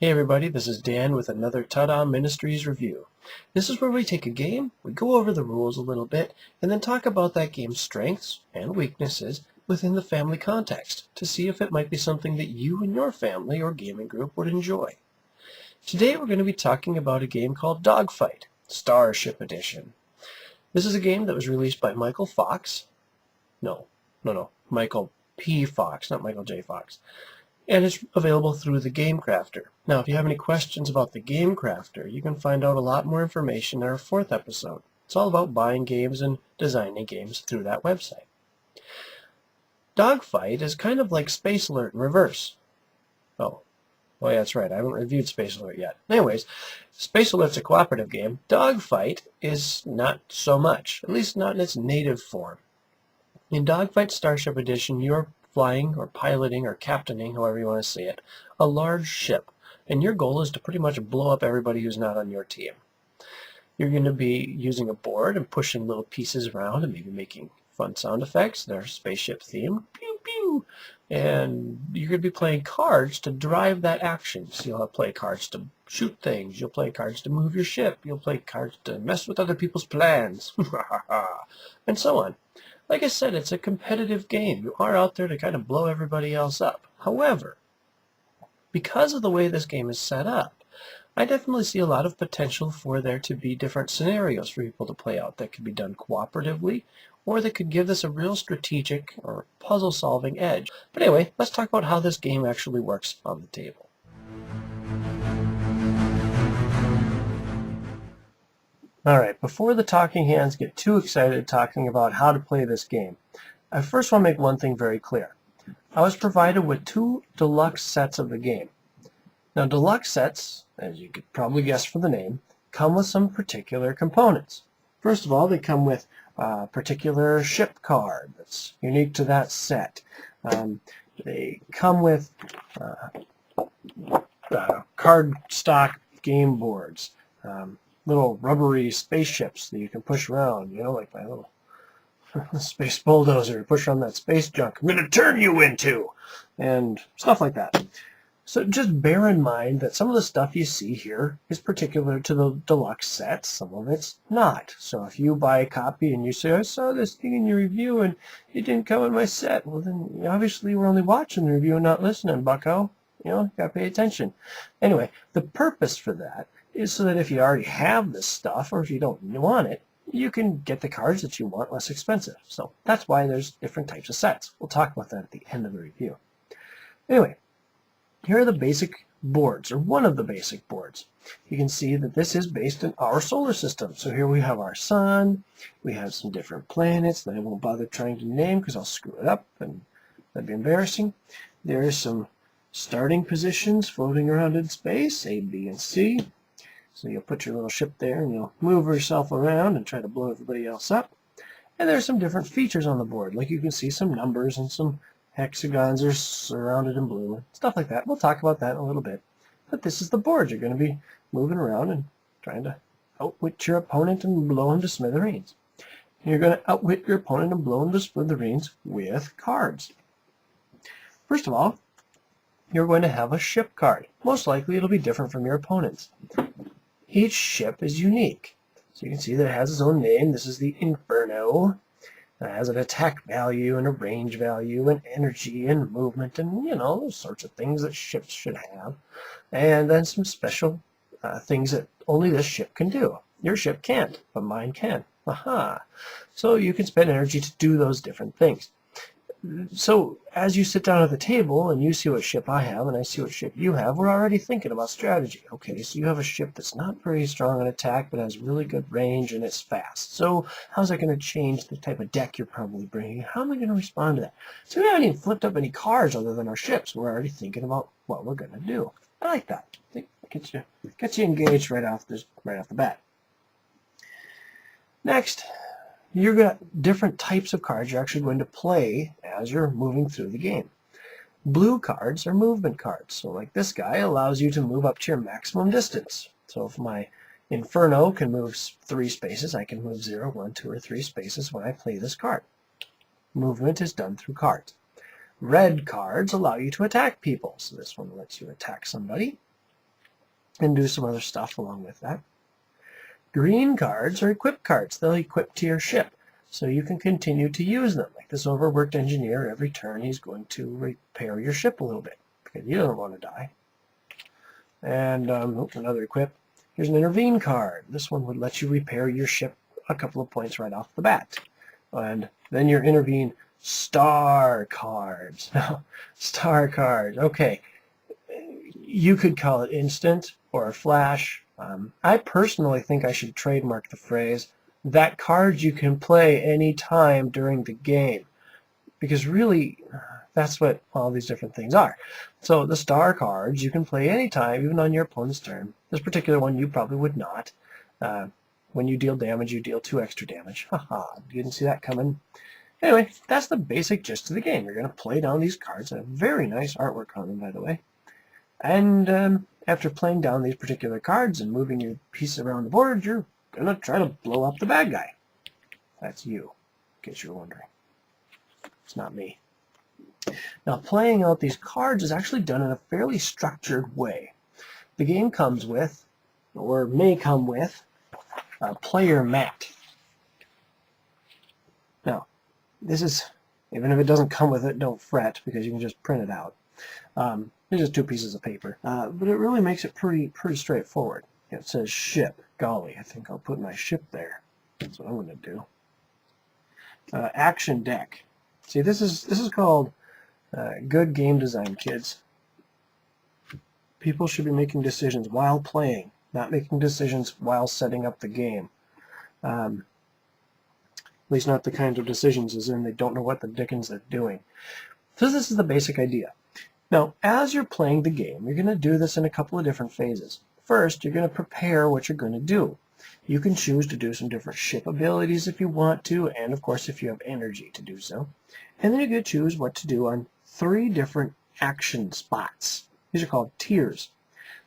Hey everybody, this is Dan with another TaDa Ministries review. This is where we take a game, we go over the rules a little bit, and then talk about that game's strengths and weaknesses within the family context to see if it might be something that you and your family or gaming group would enjoy. Today we're going to be talking about a game called Dogfight, Starship Edition. This is a game that was released by Michael Fox. Michael P. Fox, not Michael J. Fox. And it's available through the Game Crafter. Now, if you have any questions about the Game Crafter, you can find out a lot more information in our 4th episode. It's all about buying games and designing games through that website. Dogfight is kind of like Space Alert in reverse. Oh yeah, that's right. I haven't reviewed Space Alert yet. Anyways, Space Alert's a cooperative game. Dogfight is not so much, at least not in its native form. In Dogfight Starship Edition, you're flying or piloting or captaining, however you want to say it, a large ship, and your goal is to pretty much blow up everybody who's not on your team. You're going to be using a board and pushing little pieces around and maybe making fun sound effects. They're spaceship themed. Pew pew. And you're going to be playing cards to drive that action. So you'll play cards to shoot things. You'll play cards to move your ship. You'll play cards to mess with other people's plans. And so on. Like I said, it's a competitive game. You are out there to kind of blow everybody else up. However, because of the way this game is set up, I definitely see a lot of potential for there to be different scenarios for people to play out that could be done cooperatively, or that could give this a real strategic or puzzle-solving edge. But anyway, let's talk about how this game actually works on the table. Alright, before the talking hands get too excited talking about how to play this game, I first want to make one thing very clear. I was provided with 2 deluxe sets of the game. Now, deluxe sets, as you could probably guess from the name, come with some particular components. First of all, they come with a particular ship card that's unique to that set. They come with card stock game boards. Little rubbery spaceships that you can push around, like my little space bulldozer, push around that space junk I'm going to turn you into, and stuff like that. So just bear in mind that some of the stuff you see here is particular to the deluxe sets, some of it's not. So if you buy a copy and you say, I saw this thing in your review and it didn't come in my set, well then obviously we're only watching the review and not listening, bucko. You gotta pay attention. Anyway, the purpose for that is so that if you already have this stuff, or if you don't want it, you can get the cards that you want less expensive. So that's why there's different types of sets. We'll talk about that at the end of the review. Anyway, here are the basic boards, or one of the basic boards. You can see that this is based in our solar system. So here we have our sun, we have some different planets that I won't bother trying to name because I'll screw it up and that'd be embarrassing. There is some starting positions floating around in space, A, B, and C. So you'll put your little ship there and you'll move yourself around and try to blow everybody else up. And there's some different features on the board. Like you can see some numbers and some hexagons are surrounded in blue and stuff like that. We'll talk about that in a little bit. But this is the board. You're going to be moving around and trying to outwit your opponent and blow him to smithereens. And you're going to outwit your opponent and blow him to smithereens with cards. First of all, you're going to have a ship card. Most likely it'll be different from your opponent's. Each ship is unique. So you can see that it has its own name. This is the Inferno. It has an attack value and a range value and energy and movement and, those sorts of things that ships should have. And then some special things that only this ship can do. Your ship can't, but mine can. Aha! So you can spend energy to do those different things. So as you sit down at the table and you see what ship I have and I see what ship you have, we're already thinking about strategy. Okay, so you have a ship that's not very strong on attack but has really good range and it's fast. So how's that going to change the type of deck you're probably bringing? How am I going to respond to that? So we haven't even flipped up any cards other than our ships. We're already thinking about what we're going to do. I like that. I think it gets you engaged right off the bat. Next, you've got different types of cards you're actually going to play as you're moving through the game. Blue cards are movement cards. So like this guy allows you to move up to your maximum distance. So if my Inferno can move 3 spaces, I can move 0, 1, 2, or 3 spaces when I play this card. Movement is done through cards. Red cards allow you to attack people. So this one lets you attack somebody. and do some other stuff along with that. Green cards are equip cards. They'll equip to your ship, so you can continue to use them. Like this overworked engineer, every turn he's going to repair your ship a little bit, because you don't want to die. And another equip. Here's an intervene card. This one would let you repair your ship a couple of points right off the bat. And then your intervene star cards. Star cards. Okay. You could call it instant or flash. I personally think I should trademark the phrase that cards you can play any time during the game, because really that's what all these different things are. So the star cards you can play anytime, even on your opponent's turn. This particular one you probably would not. When you deal damage, you deal 2 extra damage. Haha, you didn't see that coming. Anyway, that's the basic gist of the game. You're going to play down these cards, and very nice artwork on them, by the way. And after playing down these particular cards and moving your piece around the board, you're going to try to blow up the bad guy. That's you, in case you're wondering. It's not me. Now, playing out these cards is actually done in a fairly structured way. The game comes with, or may come with, a player mat. Now, this is, even if it doesn't come with it, don't fret, because you can just print it out. It's just 2 pieces of paper, but it really makes it pretty straightforward. It says ship. Golly, I think I'll put my ship there. That's what I'm going to do. Action deck. See, this is called good game design, kids. People should be making decisions while playing, not making decisions while setting up the game. At least not the kinds of decisions as in they don't know what the dickens they're doing. So this is the basic idea. Now, as you're playing the game, you're going to do this in a couple of different phases. First, you're going to prepare what you're going to do. You can choose to do some different ship abilities if you want to, and of course if you have energy to do so. And then you're going to choose what to do on 3 different action spots. These are called tiers.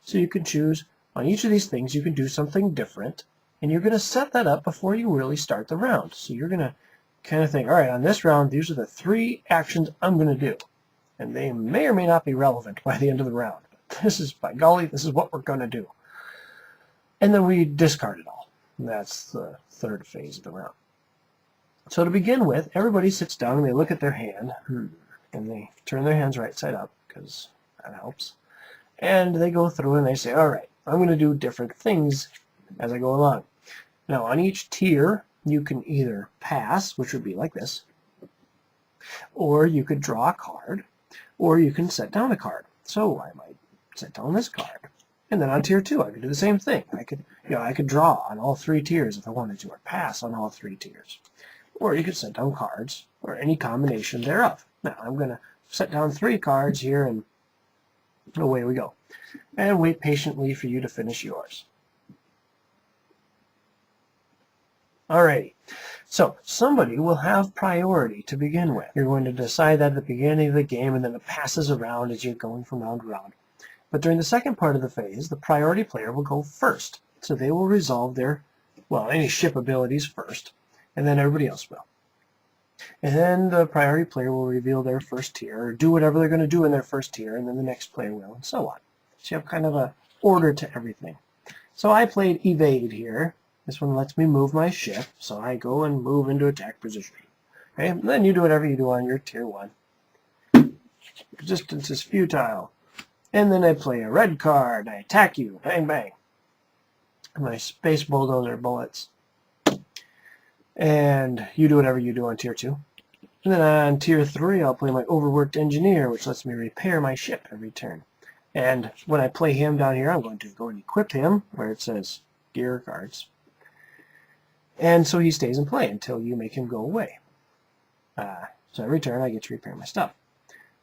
So you can choose on each of these things, you can do something different, and you're going to set that up before you really start the round. So you're going to kind of think, all right, on this round, these are the 3 actions I'm going to do. And they may or may not be relevant by the end of the round. But this is, by golly, this is what we're going to do. And then we discard it all. And that's the 3rd phase of the round. So to begin with, everybody sits down and they look at their hand. And they turn their hands right side up, because that helps. And they go through and they say, all right, I'm going to do different things as I go along. Now, on each tier, you can either pass, which would be like this, or you could draw a card, or you can set down a card. So I might set down this card. And then on tier 2, I could do the same thing. I could draw on all 3 tiers if I wanted to, or pass on all 3 tiers. Or you could set down cards, or any combination thereof. Now, I'm going to set down 3 cards here, and away we go. And wait patiently for you to finish yours. Alrighty, so somebody will have priority to begin with. You're going to decide that at the beginning of the game, and then it passes around as you're going from round to round. But during the second part of the phase, the priority player will go first. So they will resolve their, any ship abilities first, and then everybody else will. And then the priority player will reveal their first tier, or do whatever they're going to do in their first tier, and then the next player will, and so on. So you have kind of a order to everything. So I played evade here. This one lets me move my ship, so I go and move into attack position. Okay, and then you do whatever you do on your tier 1. Resistance is futile. And then I play a red card. I attack you. Bang, bang. My space bulldozer bullets. And you do whatever you do on tier 2. And then on tier 3, I'll play my overworked engineer, which lets me repair my ship every turn. And when I play him down here, I'm going to go and equip him, where it says gear cards. And so he stays in play until you make him go away. So every turn I get to repair my stuff.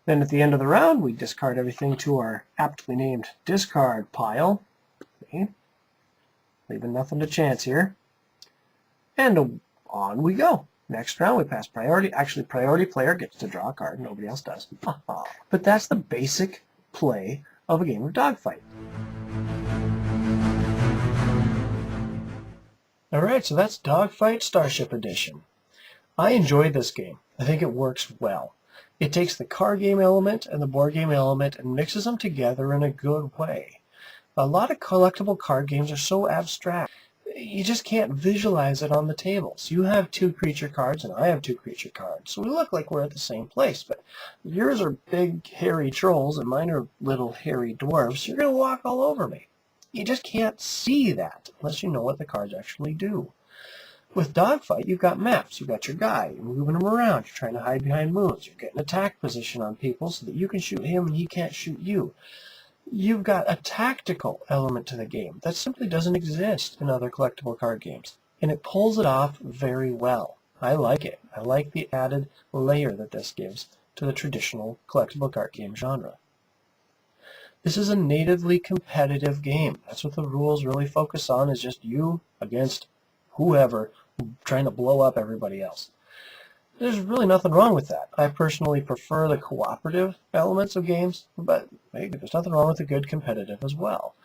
Then at the end of the round, we discard everything to our aptly named discard pile. See? Leaving nothing to chance here. And on we go. Next round, we pass priority. Actually, priority player gets to draw a card. Nobody else does. But that's the basic play of a game of dogfight. Alright, so that's Dogfight Starship Edition. I enjoyed this game. I think it works well. It takes the card game element and the board game element and mixes them together in a good way. A lot of collectible card games are so abstract, you just can't visualize it on the tables. You have 2 creature cards and I have 2 creature cards, so we look like we're at the same place, but yours are big hairy trolls and mine are little hairy dwarves. You're going to walk all over me. You just can't see that unless you know what the cards actually do. With Dogfight, you've got maps. You've got your guy. You're moving him around. You're trying to hide behind moons. You're getting attack position on people so that you can shoot him and he can't shoot you. You've got a tactical element to the game that simply doesn't exist in other collectible card games, and it pulls it off very well. I like it. I like the added layer that this gives to the traditional collectible card game genre. This is a natively competitive game. That's what the rules really focus on, is just you against whoever trying to blow up everybody else. There's really nothing wrong with that. I personally prefer the cooperative elements of games, but hey, there's nothing wrong with a good competitive as well.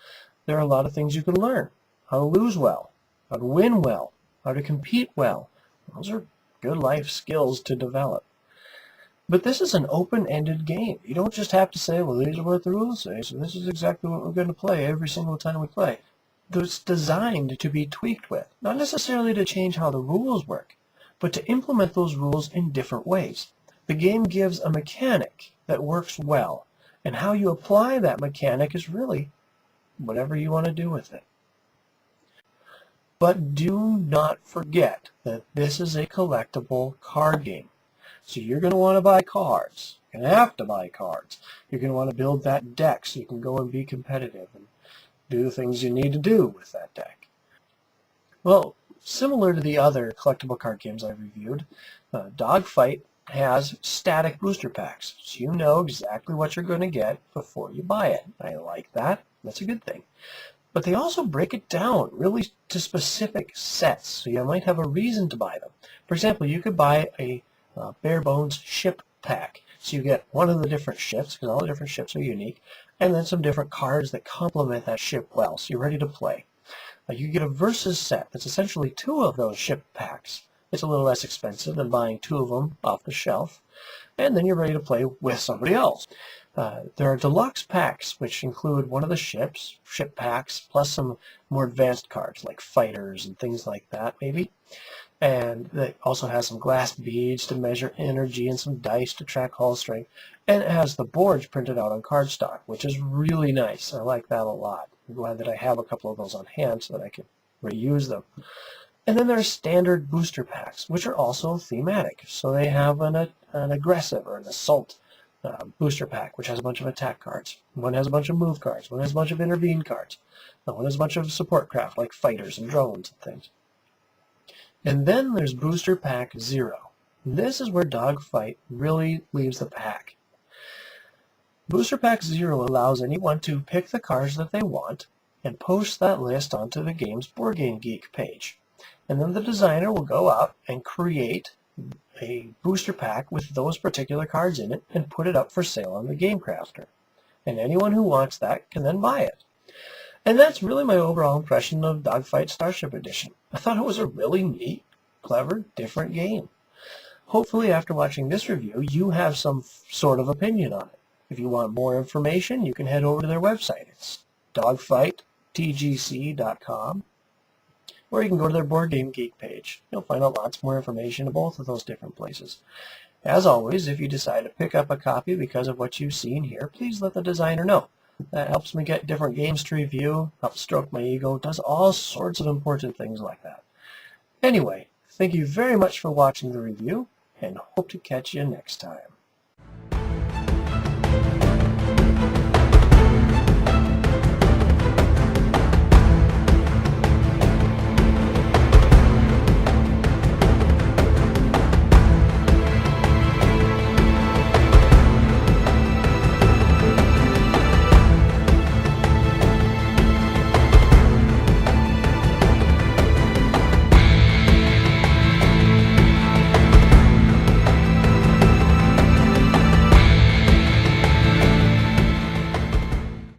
There are a lot of things you can learn. How to lose well, how to win well, how to compete well. Those are good life skills to develop. But this is an open-ended game. You don't just have to say, well, these are what the rules say, so this is exactly what we're going to play every single time we play. It's designed to be tweaked with, not necessarily to change how the rules work, but to implement those rules in different ways. The game gives a mechanic that works well, and how you apply that mechanic is really whatever you want to do with it. But do not forget that this is a collectible card game. So you're going to want to buy cards. You're going to have to buy cards. You're going to want to build that deck so you can go and be competitive and do the things you need to do with that deck. Well, similar to the other collectible card games I reviewed, Dogfight has static booster packs, so you know exactly what you're going to get before you buy it. I like that. That's a good thing. But they also break it down really to specific sets, so you might have a reason to buy them. For example, you could buy a bare bones ship pack. So you get one of the different ships, because all the different ships are unique, and then some different cards that complement that ship well, so you're ready to play. You get a versus set that's essentially 2 of those ship packs. It's a little less expensive than buying 2 of them off the shelf, and then you're ready to play with somebody else. There are deluxe packs, which include one of the ship packs, plus some more advanced cards like fighters and things like that, maybe. And it also has some glass beads to measure energy and some dice to track hull strength. And it has the boards printed out on cardstock, which is really nice. I like that a lot. I'm glad that I have a couple of those on hand so that I can reuse them. And then there are standard booster packs, which are also thematic. So they have an aggressive or an assault booster pack, which has a bunch of attack cards. One has a bunch of move cards. One has a bunch of intervene cards. One has a bunch of support craft, like fighters and drones and things. And then there's Booster Pack 0. This is where Dogfight really leaves the pack. Booster Pack 0 allows anyone to pick the cards that they want and post that list onto the game's Board Game Geek page. And then the designer will go out and create a booster pack with those particular cards in it and put it up for sale on the Game Crafter. And anyone who wants that can then buy it. And that's really my overall impression of Dogfight Starship Edition. I thought it was a really neat, clever, different game. Hopefully after watching this review, you have some sort of opinion on it. If you want more information, you can head over to their website. It's dogfighttgc.com, or you can go to their Board Game Geek page. You'll find out lots more information at both of those different places. As always, if you decide to pick up a copy because of what you've seen here, please let the designer know. That helps me get different games to review, helps stroke my ego, does all sorts of important things like that. Anyway, thank you very much for watching the review, and hope to catch you next time.